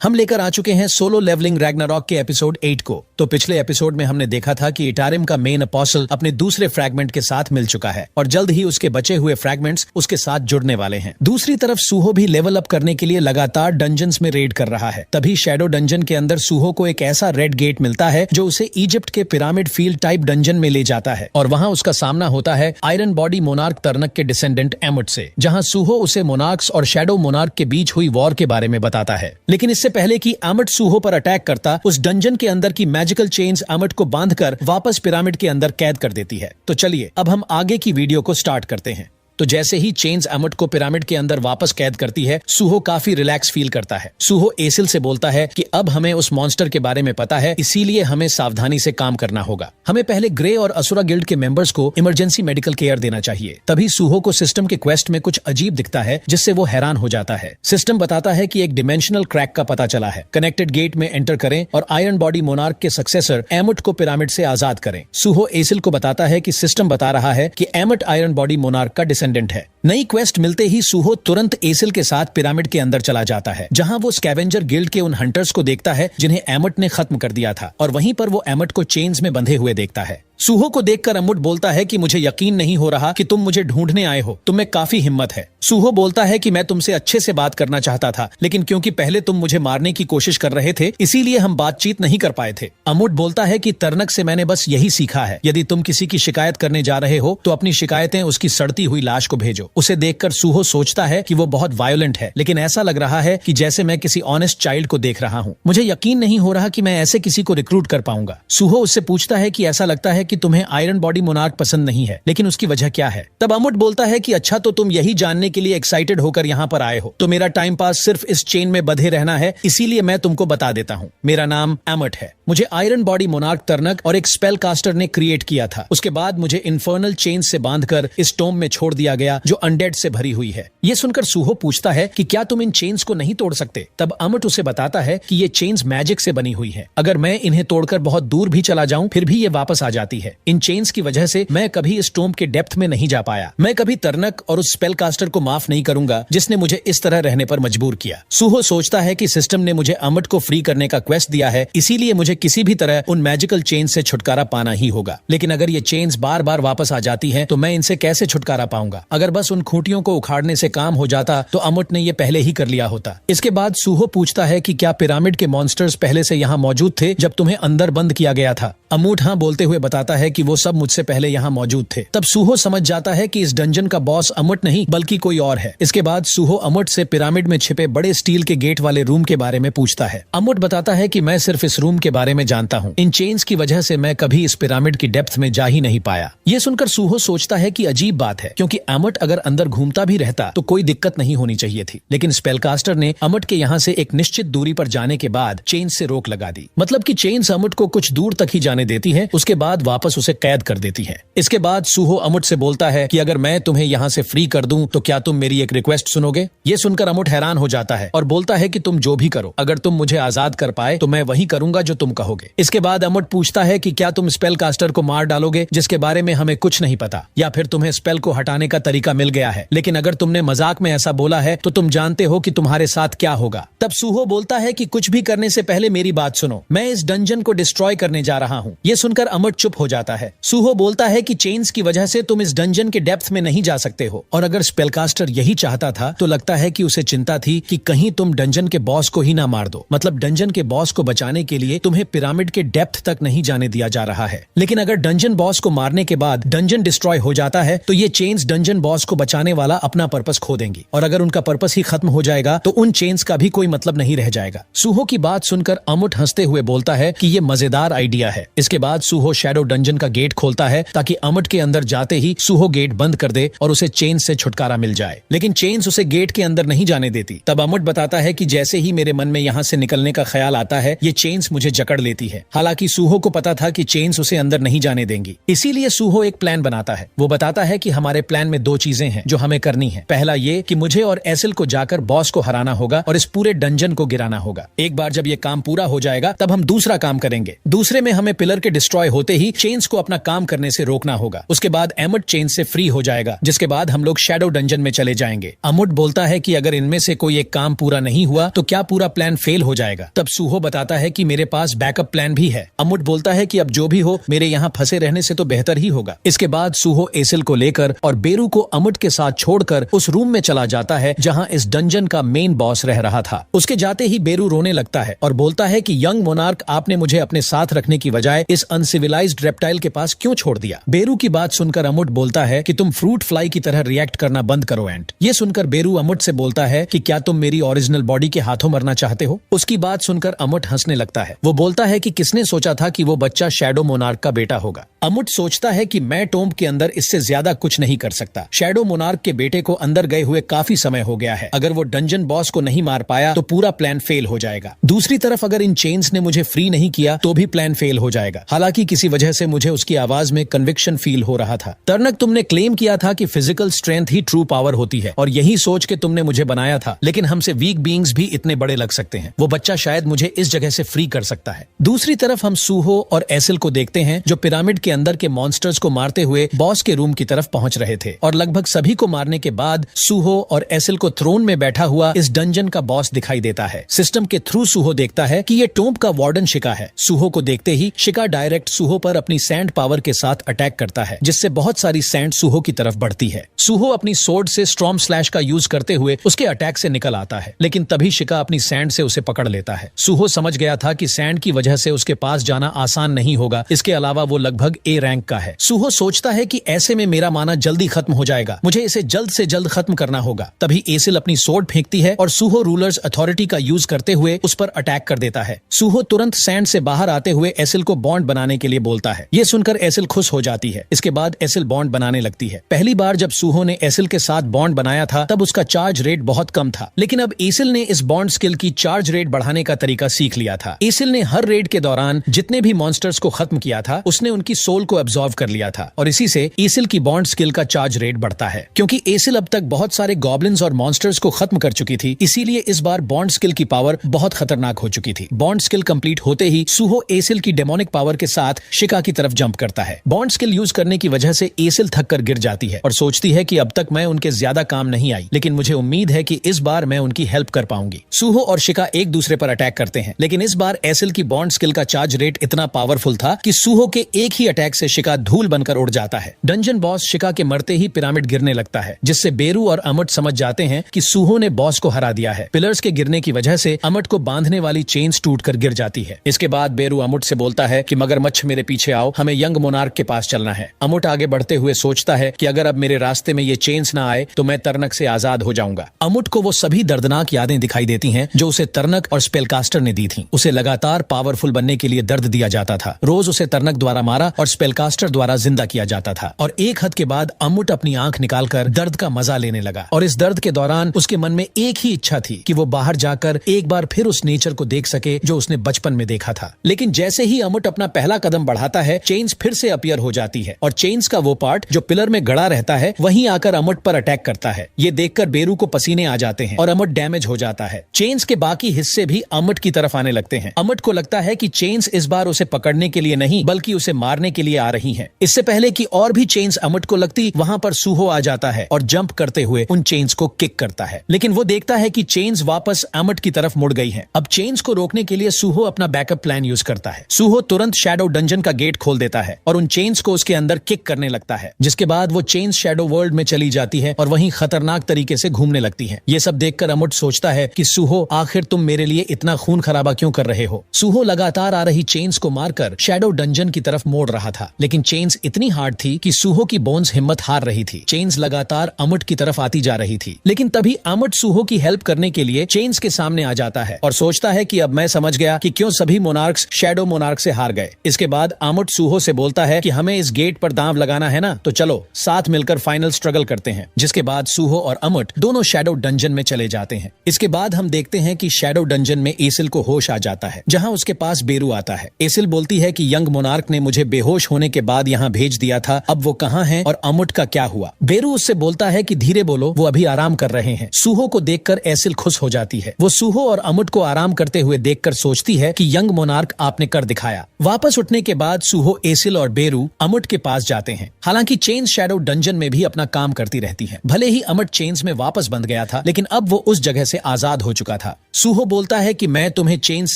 हम लेकर आ चुके हैं सोलो लेवलिंग रैग्नारॉक के एपिसोड 8 को। तो पिछले एपिसोड में हमने देखा था कि इटारिम का मेन अपोस्टल अपने दूसरे फ्रैगमेंट के साथ मिल चुका है और जल्द ही उसके बचे हुए फ्रैगमेंट्स उसके साथ जुड़ने वाले हैं। दूसरी तरफ सूहो भी लेवल अप करने के लिए लगातार डंजन्स में रेड कर रहा है। तभी शैडो डंजन के अंदर सूहो को एक ऐसा रेड गेट मिलता है जो उसे इजिप्ट के पिरामिड फील्ड टाइप डंजन में ले जाता है और वहाँ उसका सामना होता है आयरन बॉडी मोनार्क तरनक के डिसेंडेंट एमुट से, जहाँ सूहो उसे मोनार्क्स और शैडो मोनार्क के बीच हुई वॉर के बारे में बताता है। लेकिन इससे पहले कि एमुट सूहो पर अटैक करता, उस डंजन के अंदर की मैजिकल चेन्स एमुट को बांधकर वापस पिरामिड के अंदर कैद कर देती है। तो चलिए अब हम आगे की वीडियो को स्टार्ट करते हैं। तो जैसे ही चेन्स एमुट को पिरामिड के अंदर वापस कैद करती है, सूहो काफी रिलैक्स फील करता है। सूहो एसिल से बोलता है कि अब हमें उस मॉन्स्टर के बारे में पता है, इसीलिए हमें सावधानी से काम करना होगा। हमें पहले ग्रे और असुरा गिल्ड के मेंबर्स को इमरजेंसी मेडिकल केयर देना चाहिए। तभी सूहो को सिस्टम के क्वेस्ट में कुछ अजीब दिखता है जिससे वो हैरान हो जाता है। सिस्टम बताता है कि एक डिमेंशनल क्रैक का पता चला है। कनेक्टेड गेट में एंटर करें और आयरन बॉडी मोनार्क के सक्सेसर एमुट को पिरामिड से आजाद करें। सूहो एसिल को बताता है कि सिस्टम बता रहा है कि एमुट आयरन बॉडी मोनार्क का डिसेंडेंट है। नई क्वेस्ट मिलते ही सूहो तुरंत एसिल के साथ पिरामिड के अंदर चला जाता है, जहां वो स्कैवेंजर गिल्ड के उन हंटर्स को देखता है जिन्हें एमुट ने खत्म कर दिया था, और वहीं पर वो एमुट को चेन्स में बंधे हुए देखता है। सूहो को देखकर एमुट बोलता है कि मुझे यकीन नहीं हो रहा कि तुम मुझे ढूंढने आए हो, तुम में काफी हिम्मत है। सूहो बोलता है कि मैं तुमसे अच्छे से बात करना चाहता था, लेकिन क्योंकि पहले तुम मुझे मारने की कोशिश कर रहे थे, इसीलिए हम बातचीत नहीं कर पाए थे। एमुट बोलता है कि तरनक से मैंने बस यही सीखा है, यदि तुम किसी की शिकायत करने जा रहे हो तो अपनी शिकायतें उसकी सड़ती हुई लाश को भेजो। उसे देखकर सूहो सोचता है कि वो बहुत वायोलेंट है, लेकिन ऐसा लग रहा है कि जैसे मैं किसी ऑनेस्ट चाइल्ड को देख रहा हूँ। मुझे यकीन नहीं हो रहा कि मैं ऐसे किसी को रिक्रूट कर पाऊंगा। सूहो उससे पूछता है कि ऐसा लगता है कि तुम्हें आयरन बॉडी मोनार्क पसंद नहीं है, लेकिन उसकी वजह क्या है? तब एमुट बोलता है कि अच्छा, तो तुम यही जानने के लिए एक्साइटेड होकर यहाँ पर आए हो, तो मेरा टाइम पास सिर्फ इस चेन में बंधे रहना है, इसीलिए मैं तुमको बता देता हूँ। मेरा नाम एमुट है। मुझे आयरन बॉडी मोनार्क तरनक और एक स्पेल कास्टर ने क्रिएट किया था। उसके बाद मुझे इन्फर्नल चेन से बांधकर इस टोम में छोड़ दिया गया जो अनडेड से भरी हुई है। ये सुनकर सूहो पूछता है कि क्या तुम इन चेन्स को नहीं तोड़ सकते? तब एमुट उसे बताता है कि ये चेन्स मैजिक से बनी हुई है। अगर मैं इन्हें तोड़कर बहुत दूर भी चला जाऊं, फिर भी ये वापस आ जाती है। इन चेन्स की वजह से मैं कभी इस टोम के डेप्थ में नहीं जा पाया। मैं कभी तरनक और उस स्पेल कास्टर को माफ नहीं करूंगा जिसने मुझे इस तरह रहने पर मजबूर किया। सूहो सोचता है कि सिस्टम ने मुझे एमुट को फ्री करने का क्वेस्ट दिया है, इसीलिए मुझे किसी भी तरह उन मैजिकल चेन से छुटकारा पाना ही होगा। लेकिन अगर ये चेन्स बार बार वापस आ जाती हैं, तो मैं इनसे कैसे छुटकारा पाऊंगा? अगर बस उन खूंटियों को उखाड़ने से काम हो जाता तो एमुट ने ये पहले ही कर लिया होता। इसके बाद सूहो पूछता है कि क्या पिरामिड के मॉन्स्टर्स पहले से यहाँ मौजूद थे जब तुम्हें अंदर बंद किया गया था? एमुट हाँ बोलते हुए बताता है कि वो सब मुझसे पहले यहाँ मौजूद थे। तब सूहो समझ जाता है कि इस डंजन का बॉस एमुट नहीं बल्कि कोई और है। इसके बाद सूहो एमुट से पिरामिड में छिपे बड़े स्टील के गेट वाले रूम के बारे में पूछता है। एमुट बताता है कि मैं सिर्फ इस रूम के बारे में जानता हूँ। इन चेन्स की वजह से मैं कभी इस पिरामिड की डेप्थ में जा ही नहीं पाया। ये सुनकर सूहो सोचता है कि अजीब बात है, क्योंकि एमुट अगर अंदर घूमता भी रहता तो कोई दिक्कत नहीं होनी चाहिए थी, लेकिन स्पेलकास्टर ने एमुट के यहाँ से एक निश्चित दूरी पर जाने के बाद चेन से रोक लगा दी। मतलब कि चेन्स एमुट को कुछ दूर तक ही जाने देती है, उसके बाद वापस उसे कैद कर देती है। इसके बाद सूहो एमुट से बोलता है कि अगर मैं तुम्हें यहाँ से फ्री कर दूं तो क्या तुम मेरी एक रिक्वेस्ट सुनोगे? ये सुनकर एमुट हैरान हो जाता है और बोलता है कि तुम जो भी करो, अगर तुम मुझे आजाद कर पाए तो मैं वही करूंगा जो तुम कहोगे। इसके बाद एमुट पूछता है कि क्या तुम स्पेल कास्टर को मार डालोगे जिसके बारे में हमें कुछ नहीं पता, या फिर तुम्हें स्पेल को हटाने का तरीका मिल गया है, लेकिन अगर तुमने मजाक में ऐसा बोला है तो तुम जानते हो कि तुम्हारे साथ क्या होगा। तब सूहो बोलता है कि कुछ भी करने से पहले मेरी बात सुनो, मैं इस डंजन को डिस्ट्रॉय करने जा रहा हूँ। ये सुनकर एमुट चुप हो जाता है। सूहो बोलता है कि चेन्स की वजह से तुम इस डंजन के डेप्थ में नहीं जा सकते हो, और अगर स्पेलकास्टर यही चाहता था तो लगता है कि उसे चिंता थी कि कहीं तुम डंजन के बॉस को ही ना मार दो। मतलब डंजन के बॉस को बचाने के लिए तुम्हें पिरामिड के डेप्थ तक नहीं जाने दिया जा रहा है। लेकिन अगर डंजन बॉस को मारने के बाद डंजन डिस्ट्रॉय हो जाता है तो ये चेन्स डंजन बॉस को बचाने वाला अपना पर्पस खो देंगी, और अगर उनका पर्पस ही खत्म हो जाएगा तो उन चेन्स का भी कोई मतलब नहीं रह जाएगा। सूहो की बात सुनकर एमुट हंसते हुए बोलता है कि ये मजेदार आइडिया है। इसके बाद सूहो शैडो डंजन का गेट खोलता है ताकि एमुट के अंदर जाते ही सूहो गेट बंद कर दे और उसे चेन से छुटकारा मिल जाए, लेकिन चेन्स उसे गेट के अंदर नहीं जाने देती। तब एमुट बताता है कि जैसे ही मेरे मन में यहाँ से निकलने का ख्याल आता है, ये चेन्स मुझे जकड़ लेती है। हालांकि सूहो को पता था कि चेन्स उसे अंदर नहीं जाने देंगी, इसीलिए सूहो एक प्लान बनाता है। वो बताता है कि हमारे प्लान में दो चीजें हैं जो हमें करनी है। पहला ये कि मुझे और एसिल को जाकर बॉस को हराना होगा और इस पूरे डंजन को गिराना होगा। एक बार जब ये काम पूरा हो जाएगा तब हम दूसरा काम करेंगे। दूसरे में हमें पिलर के डिस्ट्रॉय होते ही चेन्स को अपना काम करने से रोकना होगा। उसके बाद एमट चेन से फ्री हो जाएगा, जिसके बाद हम लोग शैडो डंजन में चले जाएंगे। अमुट बोलता है कि अगर इनमें से कोई एक काम पूरा नहीं हुआ तो क्या पूरा प्लान फेल हो जाएगा। तब सूहो बताता है कि मेरे पास बैकअप प्लान भी है। अमुट बोलता है कि अब जो भी हो मेरे यहाँ फंसे रहने से तो बेहतर ही होगा। इसके बाद सूहो एसिल को लेकर और बेरू को अमुट के साथ छोड़कर उस रूम में चला जाता है जहाँ इस डंजन का मेन बॉस रह रहा था। उसके जाते ही बेरू रोने लगता है और बोलता है कि यंग मोनार्क, आपने मुझे अपने साथ रखने की बजाय इस अनसिविलाइज्ड रेप्टाइल के पास क्यों छोड़ दिया। बेरू की बात सुनकर अमुट बोलता है कि तुम फ्रूट फ्लाई की तरह रिएक्ट करना बंद करो एंट। ये सुनकर बेरू अमुट से बोलता है कि क्या तुम मेरी ओरिजिनल बॉडी के हाथों मरना चाहते हो। उसकी बात सुनकर अमुट हंसने लगता है। वो बोलता है कि किसने सोचा था कि वो बच्चा शैडो मोनार्क का बेटा होगा। अमुट सोचता है कि मैं टोम्ब के अंदर इससे ज्यादा कुछ नहीं कर सकता। शैडो मोनार्क के बेटे को अंदर गए हुए काफी समय हो गया है। अगर वो डंजन बॉस को नहीं मार पाया तो पूरा प्लान फेल हो जाएगा। दूसरी तरफ अगर इन चेन्स ने मुझे फ्री नहीं किया तो भी प्लान फेल हो जाएगा। हालांकि किसी वजह से मुझे उसकी आवाज में कन्विक्शन फील हो रहा था। तर्नक, तुमने क्लेम किया था कि फिजिकल स्ट्रेंथ ही ट्रू पावर होती है और यही सोच के तुमने मुझे बनाया था, लेकिन हमसे वीक बीइंग्स भी इतने बड़े लग सकते हैं। वो बच्चा शायद मुझे इस जगह से फ्री कर सकता है। दूसरी तरफ हम सूहो और एसिल को देखते हैं जो पिरामिड के अंदर के मॉन्स्टर्स को मारते हुए बॉस के रूम की तरफ पहुंच रहे थे और लगभग सभी को मारने के बाद सूहो और एसिल को थ्रोन में बैठा हुआ इस डंजन का बॉस दिखाई देता है। सिस्टम के थ्रू सूहो देखता है कि ये टोम्ब का वार्डन शिका है। सूहो को देखते ही शिका डायरेक्ट सूहो पर अपनी सैंड पावर के साथ अटैक करता है, जिससे बहुत सारी सैंड सूहो की तरफ बढ़ती है। सूहो अपनी सोर्ड से स्टॉर्म स्लैश का यूज करते हुए उसके अटैक से निकल आता है, लेकिन तभी शिका अपनी सैंड से उसे पकड़ लेता है। सूहो समझ गया था कि सैंड की वजह से उसके पास जाना आसान नहीं होगा। इसके अलावा वो लगभग ए रैंक का है। सूहो सोचता है कि ऐसे में मेरा माना जल्दी खत्म हो जाएगा, मुझे इसे जल्द से जल्द खत्म करना होगा। तभी एसिल अपनी सोर्ड फेंकती है और सूहो रूलर्स अथॉरिटी का यूज करते हुए उस पर अटैक कर देता है। सूहो तुरंत सैंड से बाहर आते हुए एसिल को बॉन्ड बनाने के लिए बोलता है। ये सुनकर एसिल खुश हो जाती है। इसके बाद एसिल बॉन्ड बनाने लगती है। पहली बार जब सूहो ने एसिल के साथ बॉन्ड बनाया था तब उसका चार्ज रेट बहुत कम था, लेकिन अब एसिल ने इस बॉन्ड स्किल की चार्ज रेट बढ़ाने का तरीका सीख लिया था। एसिल ने हर रेड के दौरान जितने भी मॉन्स्टर्स को खत्म किया था उसने उनकी सोल को एब्जॉर्व कर लिया था और इसी से एसिल की बॉन्ड स्किल का चार्ज रेट बढ़ता है। क्योंकि एसिल अब तक बहुत सारे गॉब्लिन्स और मॉन्स्टर्स को खत्म कर चुकी थी, इसीलिए इस बार बॉन्ड स्किल की पावर बहुत खतरनाक हो चुकी थी। बॉन्ड स्किल कंप्लीट होते ही सूहो एसिल की डेमोनिक पावर के साथ शिका की तरफ जंप करता है। बॉन्ड स्किल यूज करने की वजह से एसिल थक कर गिर जाती है और सोचती है कि अब तक मैं उनके ज्यादा काम नहीं आई, लेकिन मुझे उम्मीद है कि इस बार मैं उनकी हेल्प कर पाऊंगी। सूहो और शिका एक दूसरे पर अटैक करते हैं, लेकिन इस बार एसिल की बॉन्ड स्किल का चार्ज रेट इतना पावरफुल था कि सूहो के एक ही अटैक से शिका धूल बनकर उड़ जाता है। डंजन बॉस शिका के मरते ही पिरामिड गिरने लगता है, जिससे बेरू और अमट समझ जाते हैं कि सूहो ने बॉस को हरा दिया है। पिलर्स के गिरने की वजह से अमट को बांधने वाली चेन्स टूटकर गिर जाती है। इसके बाद बेरू अमुट से बोलता है कि मगरमच्छ मेरे पीछे आओ, हमें यंग मोनार्क के पास चलना है। अमुट आगे बढ़ते हुए सोचता है कि अगर अब मेरे रास्ते में ये चेन्स ना आए तो मैं तरनक से आजाद हो जाऊंगा। अमुट को वो सभी दर्दनाक यादें दिखाई देती हैं जो उसे तरनक और स्पेलकास्टर ने दी थी। उसे लगातार पावरफुल बनने के लिए दर्द दिया जाता था। रोज उसे तरनक द्वारा मारा और स्पेलकास्टर द्वारा जिंदा किया जाता था और एक हद के बाद अमुट अपनी आंख निकालकर दर्द का मजा लेने लगा और इस दर्द के दौरान उसके मन में एक ही इच्छा थी कि वो बाहर जाकर एक बार फिर उस नेचर को देख सके जो उसने बचपन में देखा था। लेकिन जैसे ही अमुट अपना पहला कदम बढ़ाता है, चेन्स फिर से अपीयर हो जाती है और चेन्स का वो पार्ट जो पिलर में गड़ा रहता है वहीं आकर अमुट पर अटैक करता है। ये देखकर बेरू को पसीने आ जाते हैं और अमुट डैमेज हो जाता है। चेन्स के बाकी हिस्से भी अमुट की तरफ आने लगते हैं। अमुट को लगता है कि चेन्स इस बार उसे पकड़ने के लिए नहीं बल्कि उसे मारने के लिए आ रही हैं। इससे पहले कि और भी चेन्स अमुट को लगती, वहां पर सूहो आ जाता है और जंप करते हुए उन चेन्स को किक करता है, लेकिन वो देखता है कि चेन्स वापस अमुट की तरफ मुड़ गई हैं। अब चेन्स को रोकने के लिए सूहो अपना बैकअप प्लान यूज करता है। सूहो तुरंत शैडो डंजन का गेट खोल देता है और उन चेन्स को उसके अंदर किक करने लगता है, जिसके बाद वो चेन्स शैडो वर्ल्ड में चली जाती है और वहीं खतरनाक तरीके से घूमने लगती है। ये सब देखकर अमुट सोचता है कि सूहो, आखिर तुम मेरे लिए इतना खून खराबा क्यों कर रहे हो। सूहो लगातार आ रही चेन्स को मारकर शैडो डंजन की तरफ मोड़ रहा था, लेकिन चेन्स इतनी हार्ड थी कि सूहो की बोन्स हिम्मत हार रही थी। चेन्स लगातार अमुट की तरफ आती जा रही थी, लेकिन तभी अमुट सूहो की हेल्प करने के लिए चेन्स के सामने आ जाता है और सोचता है कि अब मैं समझ गया कि क्यों सभी मोनार्क्स शैडो मोनार्क से हार गए। इसके बाद अमुट सूहो से बोलता है कि हमें इस गेट पर दांव लगाना है ना, तो चलो साथ मिलकर फाइनल स्ट्रगल करते हैं। जिसके बाद सूहो और अमुट दोनों शैडो डंजन में चले जाते हैं। इसके बाद हम देखते हैं कि शैडो डंजन में एसिल को होश आ जाता है, जहां उसके पास बेरू आता है। एसिल बोलती है कि यंग मोनार्क ने मुझे बेहोश होने के बाद यहाँ भेज दिया था, अब वो कहाँ है और अमुट का क्या हुआ। बेरू उससे बोलता है कि धीरे बोलो, वो अभी आराम कर रहे हैं। सूहो को देखकर एसिल खुश हो जाती है। वो सूहो और अमुट को आराम करते हुए देखकर सोचती है कि यंग मोनार्क आपने कर दिखाया। वापस उठने के बाद सूहो, एसिल और बेरू अमुट के पास जाते हैं। हालांकि चेन्स शैडो डंजन में भी अपना काम करती रहती हैं। भले ही अमुट चेन्स में वापस बंध गया था, लेकिन अब वो उस जगह से आजाद हो चुका था। सूहो बोलता है कि मैं तुम्हें चेन्स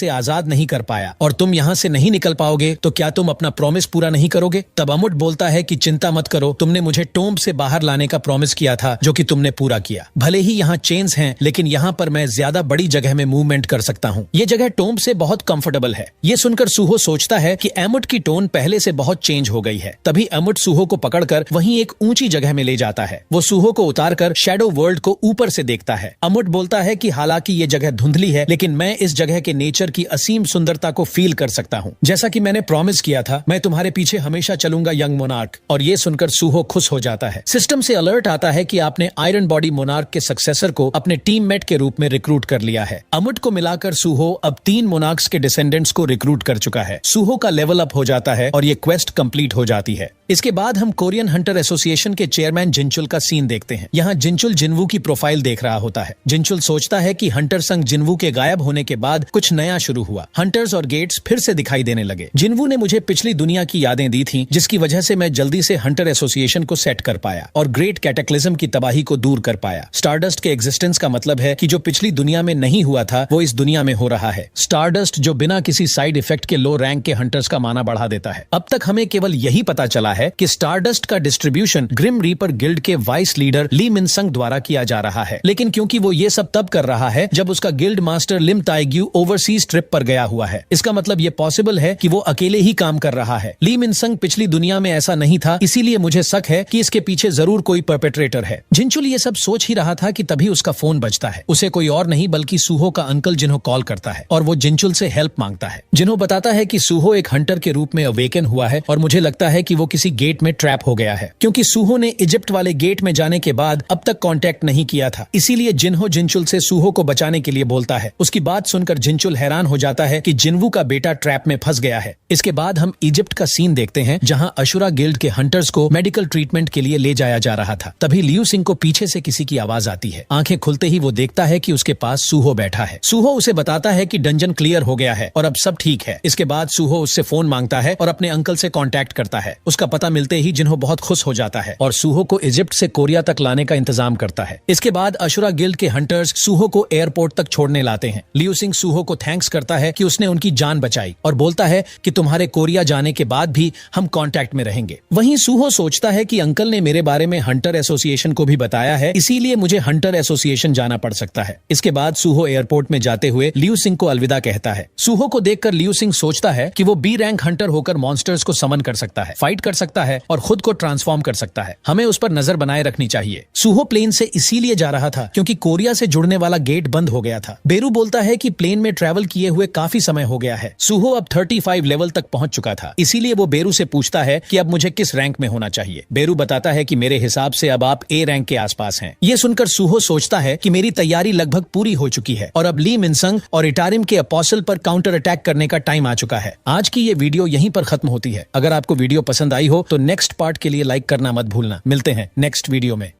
से आजाद नहीं कर पाया और तुम यहाँ से नहीं निकल पाओगे, तो क्या तुम अपना प्रॉमिस पूरा नहीं करोगे? तब अमुट बोलता है कि चिंता मत करो, तुमने मुझे टोम्ब से बाहर लाने का प्रॉमिस किया था, जो कि तुमने पूरा किया। भले ही यहाँ चेन्स हैं, लेकिन यहाँ पर मैं ज्यादा बड़ी जगह में मूवमेंट कर सकता हूँ। ये जगह टोम्ब से बहुत कंफर्टेबल है। ये सुनकर सूहो सोचता है कि अमुट की टोन पहले से बहुत चेंज हो गई है। तभी अमुट सूहो को पकड़कर वहीं एक ऊंची जगह में ले जाता है। वो सूहो को उतारकर शैडो वर्ल्ड को ऊपर से देखता है। अमुट बोलता है कि हालांकि ये जगह धुंधली है, लेकिन मैं इस जगह के नेचर की असीम सुंदरता को फील कर सकता हूँ। जैसा कि मैंने प्रॉमिस किया था, मैं तुम्हारे पीछे हमेशा चलूंगा यंग मोनार्क। और ये सुनकर सूहो खुश हो जाता है। सिस्टम से अलर्ट आता है कि आपने आयरन बॉडी मोनार्क के सक्सेसर को अपने टीममेट के रूप में रिक्रूट कर लिया है। अमुट को मिलाकर सूहो अब 3 मोनार्क्स के डिसेंडेंट्स को रिक्रूट कर चुका है। सूहो का लेवल अप हो जाता है और ये क्वेस्ट कंप्लीट हो जाती है। इसके बाद हम कोरियन हंटर एसोसिएशन के चेयरमैन जिनचुल का सीन देखते हैं। यहाँ जिनचुल जिनवू की प्रोफाइल देख रहा होता है। जिनचुल सोचता है कि हंटर संघ जिनवू के गायब होने के बाद कुछ नया शुरू हुआ। हंटर्स और गेट्स फिर से दिखाई देने लगे। जिनवू ने मुझे पिछली दुनिया की यादें दी थी, जिसकी वजह से मैं जल्दी से हंटर एसोसिएशन को सेट कर पाया और ग्रेट कैटेक्लिज्म की तबाही को दूर कर पाया। स्टारडस्ट के एग्जिस्टेंस का मतलब है कि जो पिछली दुनिया में नहीं हुआ था, वो इस दुनिया में हो रहा है। स्टारडस्ट जो बिना किसी साइड इफेक्ट के लो रैंक के हंटर्स का माना बढ़ा देता है। अब तक हमें केवल यही पता चला है कि स्टारडस्ट का डिस्ट्रीब्यूशन ग्रिम रीपर गिल्ड के वाइस लीडर ली मिनसंग द्वारा किया जा रहा है। लेकिन क्योंकि वो ये सब तब कर रहा है जब उसका गिल्ड मास्टर लिम ताइग्यू ओवरसीज ट्रिप पर गया हुआ है। इसका मतलब ये पॉसिबल है कि वो अकेले ही काम कर रहा है। ली मिनसंग पिछली दुनिया में ऐसा नहीं था, इसीलिए मुझे शक है कि इसके पीछे जरूर कोई परपेट्रेटर है। जिनचुल ये सब सोच ही रहा था कि तभी उसका फोन बजता है। उसे कोई और नहीं बल्कि सूहो का अंकल जिन्हो कॉल करता है और वो जिनचुल से हेल्प मांगता है। जिन्हो बताता है कि सूहो एक हंटर के रूप में अवेकन हुआ है और मुझे लगता है कि वो किसी गेट में ट्रैप हो गया है, क्योंकि सूहो ने इजिप्ट वाले गेट में जाने के बाद अब तक कांटेक्ट नहीं किया था। इसीलिए जिन्हो जिनचुल से सूहो को बचाने के लिए बोलता है। उसकी बात सुनकर जिनचुल हैरान हो जाता है कि जिनवू का बेटा ट्रैप में फंस गया है। इसके बाद हम इजिप्ट का सीन देखते हैं, जहां अशुरा गिल्ड के हंटर्स को मेडिकल ट्रीटमेंट के लिए ले जाया जा रहा था। तभी लियू सिंह को पीछे से किसी की आवाज आती है। आंखें खुलते ही वो देखता है कि उसके पास सूहो बैठा है। सूहो उसे बताता है कि डंजन क्लियर हो गया है और अब सब ठीक है। इसके बाद सूहो उससे फोन मांगता है और अपने अंकल से कांटेक्ट करता है। उसका पता मिलते ही जिन्हो बहुत खुश हो जाता है और सूहो को इजिप्ट से कोरिया तक लाने का इंतजाम करता है। इसके बाद अशुरा गिल्ड के हंटर्स सूहो को एयरपोर्ट तक छोड़ने लाते हैं। लियू सिंह सूहो को थैंक्स करता है कि उसने उनकी जान बचाई और बोलता है कि तुम्हारे कोरिया जाने के बाद भी हम कांटेक्ट में रहेंगे। वहीं सूहो सोचता है कि अंकल ने मेरे बारे में हंटर एसोसिएशन को भी बताया है, इसीलिए मुझे हंटर एसोसिएशन जाना पड़ सकता है। इसके बाद सूहो एयरपोर्ट में जाते हुए लियू सिंह को अलविदा कहता है। सूहो को देखकर लियू सिंह सोचता है कि वो बी रैंक हंटर होकर मॉन्स्टर्स को समन कर सकता है, फाइट कर सकता है और खुद को ट्रांसफॉर्म कर सकता है। हमें उस पर नजर बनाए रखनी चाहिए। सूहो प्लेन से इसीलिए जा रहा था क्योंकि कोरिया से जुड़ने वाला गेट बंद हो गया था। बेरू बोलता है कि प्लेन में ट्रैवल किए हुए काफी समय हो गया है। सूहो अब 35 लेवल तक पहुंच चुका था, इसीलिए वो बेरू से पूछता है कि अब मुझे किस रैंक में होना चाहिए। बेरू बताता है कि मेरे हिसाब से अब आप ए रैंक के आसपास हैं। ये सुनकर सूहो सोचता है कि मेरी तैयारी लगभग पूरी हो चुकी है और अब ली मिनसंग और इटारिम के अपोस्टल पर काउंटर अटैक करने का टाइम आ चुका है। आज की ये वीडियो यहीं पर खत्म होती है। अगर आपको वीडियो पसंद आई हो तो नेक्स्ट पार्ट के लिए लाइक करना मत भूलना। मिलते हैं नेक्स्ट वीडियो में।